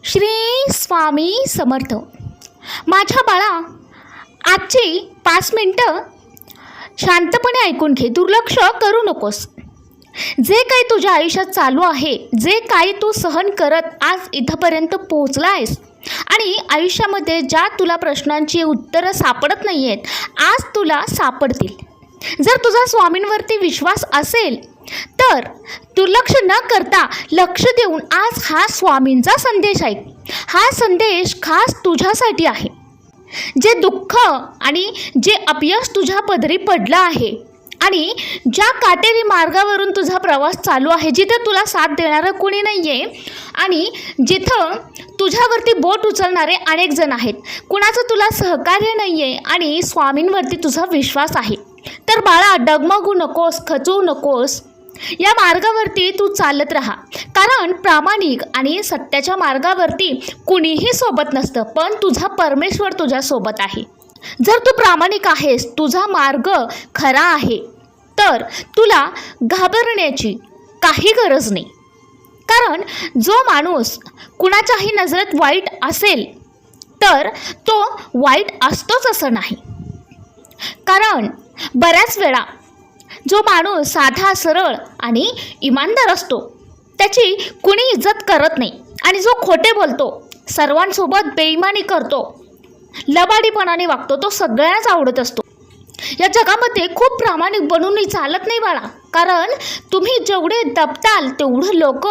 श्री स्वामी समर्थ. माझ्या बाळा, आजची 5 मिनटं शांतपणे ऐकून घे. दुर्लक्ष करू नकोस. जे काही तुझ्या आयुष्यात चालू आहे, जे काही तू सहन करत आज इथंपर्यंत पोहोचला आहेस आणि आयुष्यामध्ये ज्या तुला प्रश्नांची उत्तरं सापडत नाही आहेत, आज तुला सापडतील. जर तुझा स्वामींवरती विश्वास असेल तर दुर्लक्ष न करता लक्ष देऊन आज हा स्वामींचा संदेश ऐक. हा संदेश खास तुझ्यासाठी आहे. जे दुःख आणि जे अपयश तुझ्या पदरी पडलं आहे आणि ज्या काटेरी मार्गावरून तुझा प्रवास चालू आहे, जिथे तुला साथ देणारं कोणी नाही आहे आणि जिथं तुझ्यावरती बोट उचलणारे अनेक जण आहेत, कुणाचं तुला सहकार्य नाही आहे आणि स्वामींवरती तुझा विश्वास आहे, तर बाळा डगमगू नकोस, खचू नकोस. या मार्गावरती तू चालत राहा. कारण प्रामाणिक आणि सत्याच्या मार्गावरती कुणीही सोबत नसतं, पण तुझा परमेश्वर तुझ्यासोबत आहे. जर तू प्रामाणिक आहेस, तुझा मार्ग खरा आहे, तर तुला घाबरण्याची काही गरज नाही. कारण जो माणूस कुणाच्याही नजरेत वाईट असेल तर तो वाईट असतोच असं नाही. कारण बऱ्याच वेळा जो माणूस साधा, सरळ आणि इमानदार असतो त्याची कुणी इज्जत करत नाही. आणि जो खोटे बोलतो, सर्वांसोबत बेईमानी करतो, लबाडीपणाने वागतो, तो सगळ्यांनाच आवडत असतो. या जगामध्ये खूप प्रामाणिक बनूनही चालत नाही बाळा. कारण तुम्ही जेवढे दबताल तेवढं लोक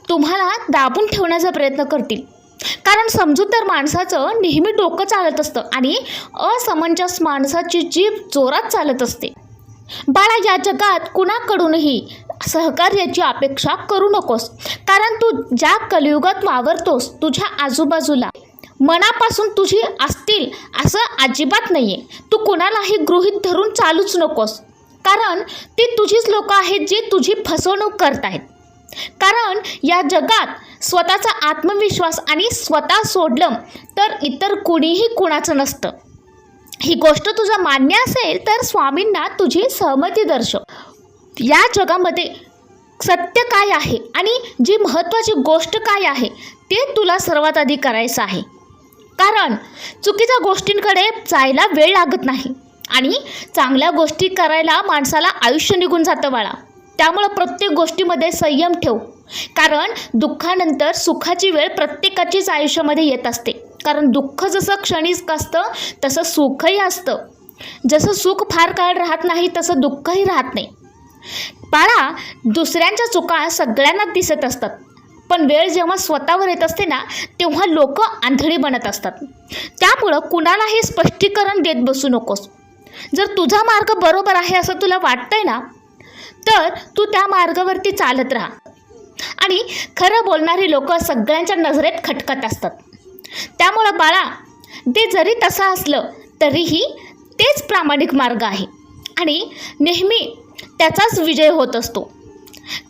तुम्हाला दाबून ठेवण्याचा प्रयत्न करतील. कारण समजूतदार माणसाचं नेहमी डोकं चालत असतं आणि असमंजस माणसाची जीभ जोरात चालत असते. बाळा, या जगात कुणाकडूनही सहकार्याची अपेक्षा करू नकोस. कारण तू ज्या कलियुगात वावरतोस, तुझ्या आजूबाजूला मनापासून तुझी असतील असं अजिबात नाही आहे. तू कुणालाही गृहीत धरून चालूच नकोस. कारण ती तुझीच लोकं आहेत जी तुझी फसवणूक करत आहेत. कारण या जगात स्वतःचा आत्मविश्वास आणि स्वतः सोडलं तर इतर कुणीही कुणाचं नसतं. ही गोष्ट तुझा मान्य असेल तर स्वामींना तुझी सहमती दर्शव. या जगामध्ये सत्य काय आहे आणि जी महत्त्वाची गोष्ट काय आहे ते तुला सर्वात आधी करायचं आहे. कारण चुकीच्या गोष्टींकडे जायला वेळ लागत नाही आणि चांगल्या गोष्टी करायला माणसाला आयुष्य निघून जातं बाळा. त्यामुळं प्रत्येक गोष्टीमध्ये संयम ठेव. कारण दुःखानंतर सुखाची वेळ प्रत्येकाचीच आयुष्यामध्ये येत असते. कारण दुःख जसं क्षणिक असतं तसं सुखही असतं. जसं सुख फार काळ राहत नाही तसं दुःखही राहत नाही. बाळा, दुसऱ्यांच्या चुका सगळ्यांना दिसत असतात, पण वेळ जेव्हा स्वतःवर येत असते ना, तेव्हा लोक आंधळी बनत असतात. त्यामुळं कुणालाही स्पष्टीकरण देत बसू नकोस. जर तुझा मार्ग बरोबर आहे असं तुला वाटतंय ना, तर तू त्या मार्गावरती चालत राहा. आणि खरं बोलणारी लोक सगळ्यांच्या नजरेत खटकत असतात. त्यामुळं बाळा, ते जरी तसं असलं तरीही तेच प्रामाणिक मार्ग आहे आणि नेहमी त्याचाच विजय होत असतो.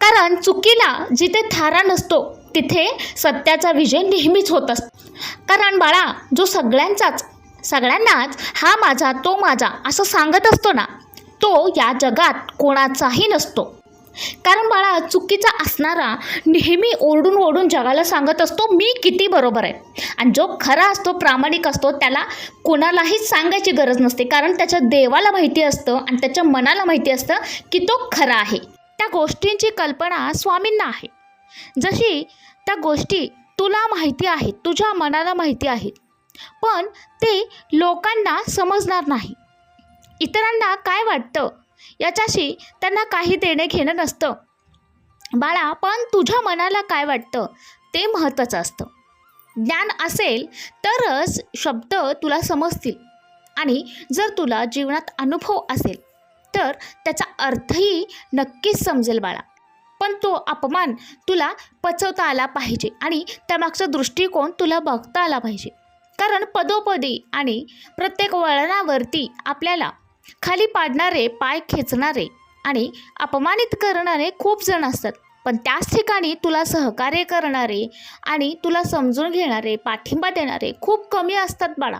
कारण चुकीला जिथे थारा नसतो तिथे सत्याचा विजय नेहमीच होत असतो. कारण बाळा, जो सगळ्यांनाच हा माझा, तो माझा असं सांगत असतो ना, तो या जगात कोणाचाही नसतो. कारण बाळा, चुकीचा असणारा नेहमी ओरडून ओरडून जगाला सांगत असतो मी किती बरोबर आहे. आणि जो खरा असतो, प्रामाणिक असतो, त्याला कोणालाही सांगायची गरज नसते. कारण त्याच्या देवाला माहिती असतं आणि त्याच्या मनाला माहिती असतं की तो खरा आहे. त्या गोष्टींची कल्पना स्वामींना आहे. जशी त्या गोष्टी तुला माहिती आहेत, तुझ्या मनाला माहिती आहेत, पण ते लोकांना समजणार नाही. इतरांना काय वाटतं याच्याशी त्यांना काही देणे घेणं नसतं बाळा. पण तुझ्या मनाला काय वाटतं ते महत्त्वाचं असतं. ज्ञान असेल तरच शब्द तुला समजतील आणि जर तुला जीवनात अनुभव असेल तर त्याचा अर्थही नक्कीच समजेल बाळा. पण तो अपमान तुला पचवता आला पाहिजे आणि त्यामागचा दृष्टिकोन तुला बघता आला पाहिजे. कारण पदोपदी आणि प्रत्येक वळणावरती आपल्याला खाली पाडणारे, पाय खेचणारे आणि अपमानित करणारे खूप जण असतात. पण त्याच ठिकाणी तुला सहकार्य करणारे आणि तुला समजून घेणारे, पाठिंबा देणारे खूप कमी असतात बाळा.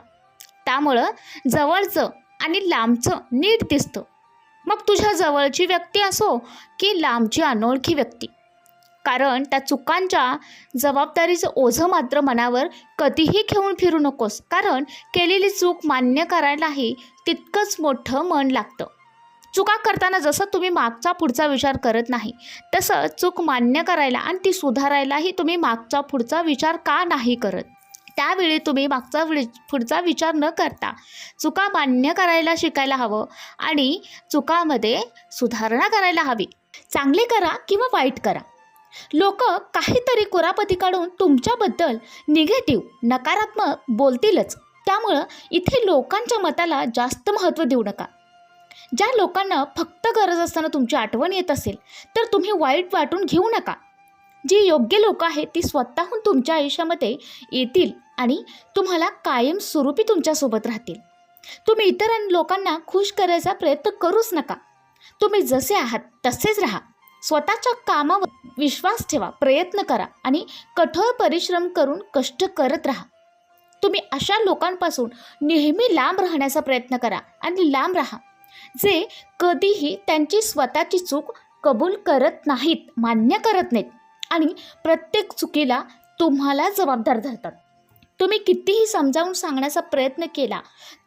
त्यामुळं जवळचं आणि लांबचं नीट दिसतं. मग तुझ्या जवळची व्यक्ती असो की लांबची अनोळखी व्यक्ती, कारण त्या चुकांच्या जबाबदारीचं ओझं मात्र मनावर कधीही घेऊन फिरू नकोस. कारण केलेली चूक मान्य करायलाही तितकंच मोठं मन लागतं. चुका करताना जसं तुम्ही मागचा पुढचा विचार करत नाही, तसं चूक मान्य करायला आणि ती सुधारायलाही तुम्ही मागचा पुढचा विचार का नाही करत. त्यावेळी तुम्ही मागचा पुढचा विचार न करता चुका मान्य करायला शिकायला हवं आणि चुकामध्ये सुधारणा करायला हवी. चांगले करा किंवा वाईट करा, लोक काहीतरी कुरापती काढून तुमच्याबद्दल निगेटिव्ह नकारात्मक बोलतीलच. त्यामुळं इथे लोकांच्या मताला जास्त महत्त्व देऊ नका. ज्या लोकांना फक्त गरज असताना तुमची आठवण येत असेल तर तुम्ही वाईट वाटून घेऊ नका. जी योग्य लोक आहेत ती स्वतःहून तुमच्या आयुष्यामध्ये येतील आणि तुम्हाला कायमस्वरूपी तुमच्यासोबत राहतील. तुम्ही इतर लोकांना खुश करायचा प्रयत्न करूच नका. तुम्ही जसे आहात तसेच राहा. स्वतःच्या कामावर विश्वास ठेवा, प्रयत्न करा आणि कठोर परिश्रम करून कष्ट करत राहा. तुम्ही अशा लोकांपासून नेहमी लांब राहण्याचा प्रयत्न करा आणि लांब राहा जे कधीही त्यांची स्वतःची चूक कबूल करत नाहीत, मान्य करत नाहीत आणि प्रत्येक चुकीला तुम्हाला जबाबदार धरतात. तुम्ही कितीही समजावून सांगण्याचा प्रयत्न केला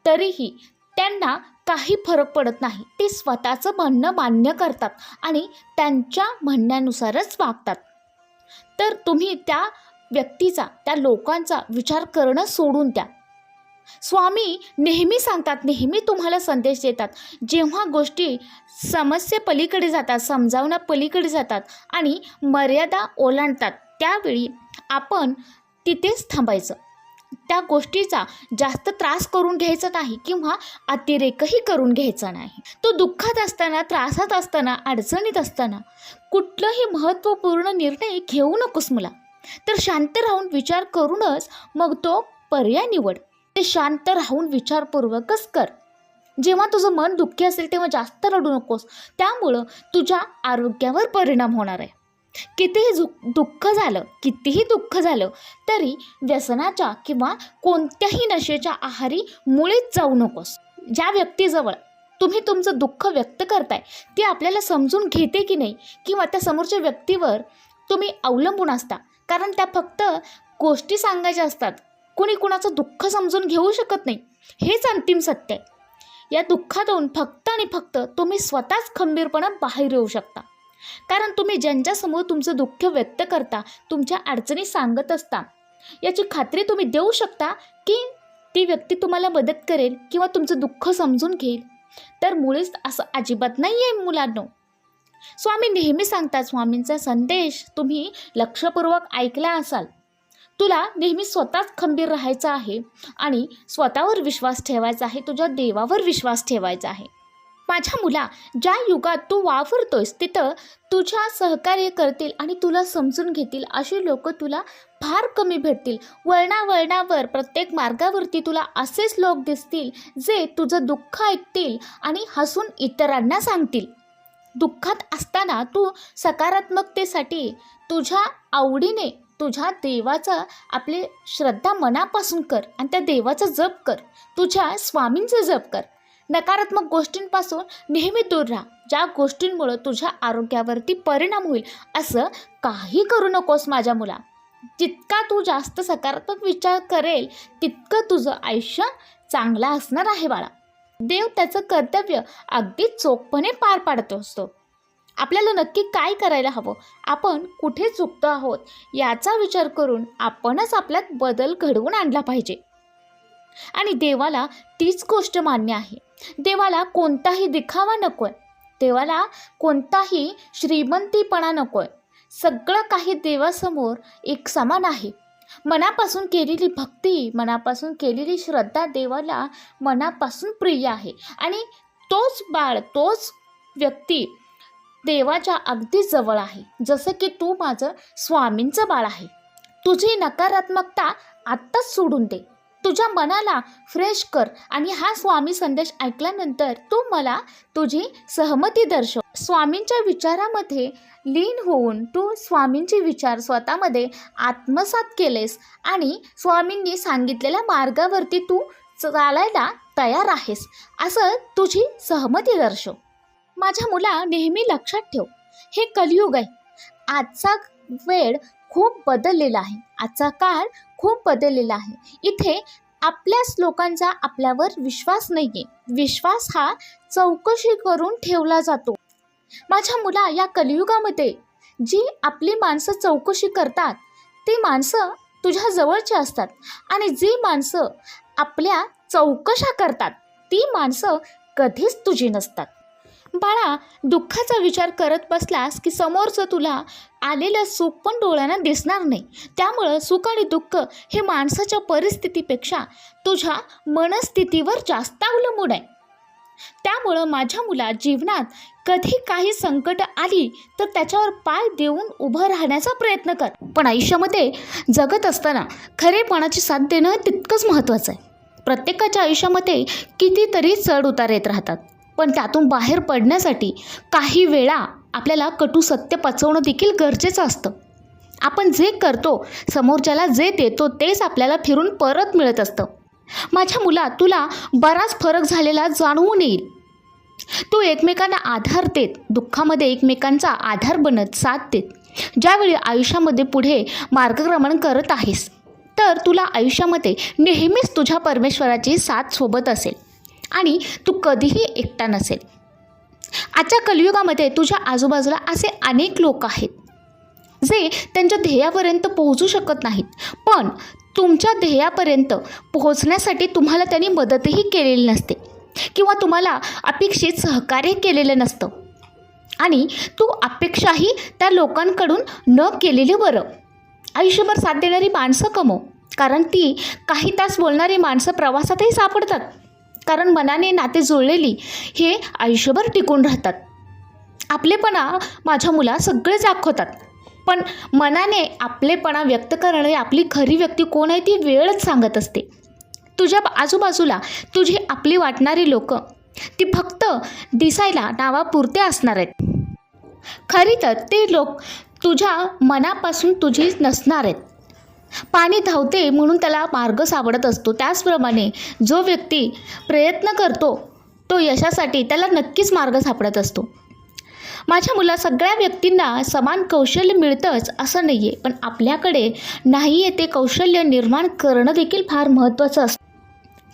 तरीही त्यांना काही फरक पडत नाही. ते स्वतःचं म्हणणं मान्य करतात आणि त्यांच्या म्हणण्यानुसारच वागतात. तर तुम्ही त्या व्यक्तीचा, त्या लोकांचा विचार करणं सोडून द्या. स्वामी नेहमी सांगतात, नेहमी तुम्हाला संदेश देतात. जेव्हा गोष्टी समस्येपलीकडे जातात, समजावण्या पलीकडे जातात आणि मर्यादा ओलांडतात, त्यावेळी आपण तिथेच थांबायचं. त्या गोष्टीचा जास्त त्रास करून घ्यायचा नाही किंवा अतिरेकही करून घ्यायचा नाही. तो दुःखात असताना, त्रासात असताना, अडचणीत असताना कुठलंही महत्त्वपूर्ण निर्णय घेऊ नकोस मुला. तर शांत राहून विचार करूनच मग तो पर्याय निवड. ते शांत राहून विचारपूर्वकच कर. जेव्हा तुझं मन दुःखी असेल तेव्हा जास्त रडू नकोस. त्यामुळं तुझ्या आरोग्यावर परिणाम होणार आहे. कितीही दुःख झालं तरी व्यसनाच्या किंवा कोणत्याही नशेच्या आहारी मुळीच जाऊ नकोस. ज्या व्यक्तीजवळ तुम्ही तुमचं दुःख व्यक्त करताय ती आपल्याला समजून घेते की नाही किंवा त्या समोरच्या व्यक्तीवर तुम्ही अवलंबून असता. कारण त्या फक्त गोष्टी सांगायच्या असतात. कुणी कुणाचं दुःख समजून घेऊ शकत नाही, हेच अंतिम सत्य आहे. या दुःखातून फक्त आणि फक्त तुम्ही स्वतःच खंबीरपणे बाहेर येऊ शकता. कारण तुम्ही ज्यांच्यासमोर तुमचं दुःख व्यक्त करता, तुमच्या अडचणी सांगत असता, याची खात्री तुम्ही देऊ शकता की ती व्यक्ती तुम्हाला मदत करेल किंवा तुमचं दुःख समजून घेईल. तर मुळीच असं अजिबात नाही आहे मुलांनो. स्वामी नेहमी सांगतात, स्वामींचा संदेश तुम्ही लक्षपूर्वक ऐकला असाल. तुला नेहमी स्वतःच खंबीर राहायचं आहे आणि स्वतःवर विश्वास ठेवायचा आहे, तुझ्या देवावर विश्वास ठेवायचा आहे. माझ्या मुला, ज्या युगात तू वावरतोयस तिथं तुझ्या सहकार्य करतील आणि तुला समजून घेतील अशी लोक तुला फार कमी भेटतील. वळणावळणावर प्रत्येक मार्गावरती तुला असेच लोक दिसतील जे तुझं दुःख ऐकतील आणि हसून इतरांना सांगतील. दुःखात असताना तू सकारात्मकतेसाठी तुझ्या आवडीने तुझ्या देवाचा आपली श्रद्धा मनापासून कर आणि त्या देवाचा जप कर, तुझ्या स्वामींचा जप कर. नकारात्मक गोष्टींपासून नेहमी दूर राहा. ज्या गोष्टींमुळं तुझ्या आरोग्यावरती परिणाम होईल असं काही करू नकोस माझ्या मुला. जितका तू जास्त सकारात्मक विचार करेल तितकं तुझं आयुष्य चांगलं असणार आहे बाळा. देव त्याचं कर्तव्य अगदी चोखपणे पार पाडत असतो. आपल्याला नक्की काय करायला हवं, आपण कुठे चुकतो आहोत याचा विचार करून आपणच आपल्यात बदल घडवून आणला पाहिजे. आणि देवाला तीच गोष्ट मान्य आहे. देवाला कोणताही दिखावा नको आहे. देवाला कोणताही श्रीमंतीपणा नको आहे. सगळं काही देवासमोर एक समान आहे. मनापासून केलेली भक्ती, मनापासून केलेली श्रद्धा देवाला मनापासून प्रिय आहे. आणि तोच बाळ, तोच व्यक्ती देवाच्या अगदी जवळ आहे. जसं की तू माझं स्वामींचं बाळ आहे. तुझी नकारात्मकता आत्ताच सोडून दे. तुझ्या मनाला फ्रेश कर आणि हा स्वामी संदेश ऐकल्यानंतर तू मला तुझी सहमती दर्शव. स्वामींच्या विचारामध्ये लीन होऊन तू स्वामींचे विचार स्वतःमध्ये आत्मसात केलेस आणि स्वामींनी सांगितलेल्या मार्गावरती तू चालायला तयार आहेस असं तुझी सहमती दर्शव. माझ्या मुला, नेहमी लक्षात ठेव, हे कलियुग आहे. आजचा वेळ खूप बदललेला आहे, आजचा काळ खूप बदललेला आहे. इथे आपल्याच लोकांचा आपल्यावर विश्वास नाही आहे. विश्वास हा चौकशी करून ठेवला जातो. माझ्या मुला, या कलियुगामध्ये जी आपली माणसं चौकशी करतात ती माणसं तुझ्या जवळची असतात, आणि जी माणसं आपल्या चौकशा करतात ती माणसं कधीच तुझी नसतात. बाळा, दुःखाचा विचार करत बसलास की समोरचं तुला आलेलं सुख पण डोळ्यांना दिसणार नाही. त्यामुळं सुख आणि दुःख हे माणसाच्या परिस्थितीपेक्षा तुझ्या मनस्थितीवर जास्त अवलंबून आहे. त्यामुळं माझ्या मुला, जीवनात कधी काही संकट आली तर त्याच्यावर पाय देऊन उभं राहण्याचा प्रयत्न कर. पण आयुष्यामध्ये जगत असताना खरेपणाची साथ देणं तितकंच महत्त्वाचं आहे. प्रत्येकाच्या आयुष्यामध्ये कितीतरी चढ उतार येत राहतात, पण त्यातून बाहेर पडण्यासाठी काही वेळा आपल्याला कटू सत्य पचवणं देखील गरजेचं असतं. आपण जे करतो, समोरच्याला जे देतो तेच आपल्याला फिरून परत मिळत असतं. माझ्या मुला, तुला बराच फरक झालेला जाणवून येईल. तू एकमेकांना आधार देत, दुःखामध्ये एकमेकांचा आधार बनत, साथ देत ज्यावेळी आयुष्यामध्ये पुढे मार्गक्रमण करत आहेस, तर तुला आयुष्यामध्ये नेहमीच तुझ्या परमेश्वराची साथ सोबत असेल आणि तू कधीही एकटा नसेल. आजच्या कलियुगामध्ये तुझ्या आजूबाजूला असे अनेक लोक आहेत जे त्यांच्या ध्येयापर्यंत पोहोचू शकत नाहीत, पण तुमच्या ध्येयापर्यंत पोहोचण्यासाठी तुम्हाला त्यांनी मदतही केलेली नसते किंवा तुम्हाला अपेक्षित सहकार्य केलेलं नसतं, आणि तू अपेक्षाही त्या लोकांकडून न केलेली बरं. आयुष्यभर साथ देणारी माणसं कमव, कारण ती काही तास बोलणारी माणसं प्रवासातही सापडतात. कारण मनाने नाते जुळलेली हे आयुष्यभर टिकून राहतात. आपलेपणा माझ्या मुला सगळेच दाखवतात, पण मनाने आपलेपणा व्यक्त करणारी आपली खरी व्यक्ती कोण आहे ती वेळच सांगत असते. तुझ्या आजूबाजूला तुझी आपली वाटणारी लोक ती फक्त दिसायला नावापुरते असणार आहेत. खरी तर ते लोक तुझ्या मनापासून तुझी नसणार आहेत. पाणी धावते म्हणून त्याला मार्ग सापडत असतो, त्याचप्रमाणे जो व्यक्ती प्रयत्न करतो तो यशासाठी त्याला नक्कीच मार्ग सापडत असतो. माझ्या मुला, सगळ्या व्यक्तींना समान कौशल्य मिळतंच असं नाही आहे, पण आपल्याकडे नाही आहे ते कौशल्य निर्माण करणं देखील फार महत्त्वाचं असतं.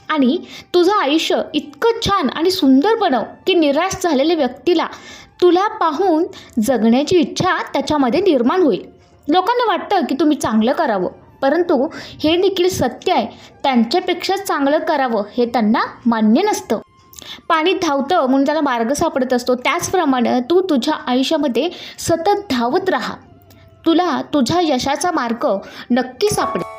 आणि तुझं आयुष्य इतकं छान आणि सुंदर बनव की निराश झालेल्या व्यक्तीला तुला पाहून जगण्याची इच्छा त्याच्यामध्ये निर्माण होईल. लोकांना वाटतं की तुम्ही चांगलं करावं, परंतु हे देखील सत्य आहे, त्यांच्यापेक्षा चांगलं करावं हे त्यांना मान्य नसतं. पाणी धावतं म्हणून त्याला मार्ग सापडत असतो, त्याचप्रमाणे तू तुझ्या आयुष्यामध्ये सतत धावत राहा, तुला तुझ्या यशाचा मार्ग नक्की सापडेल.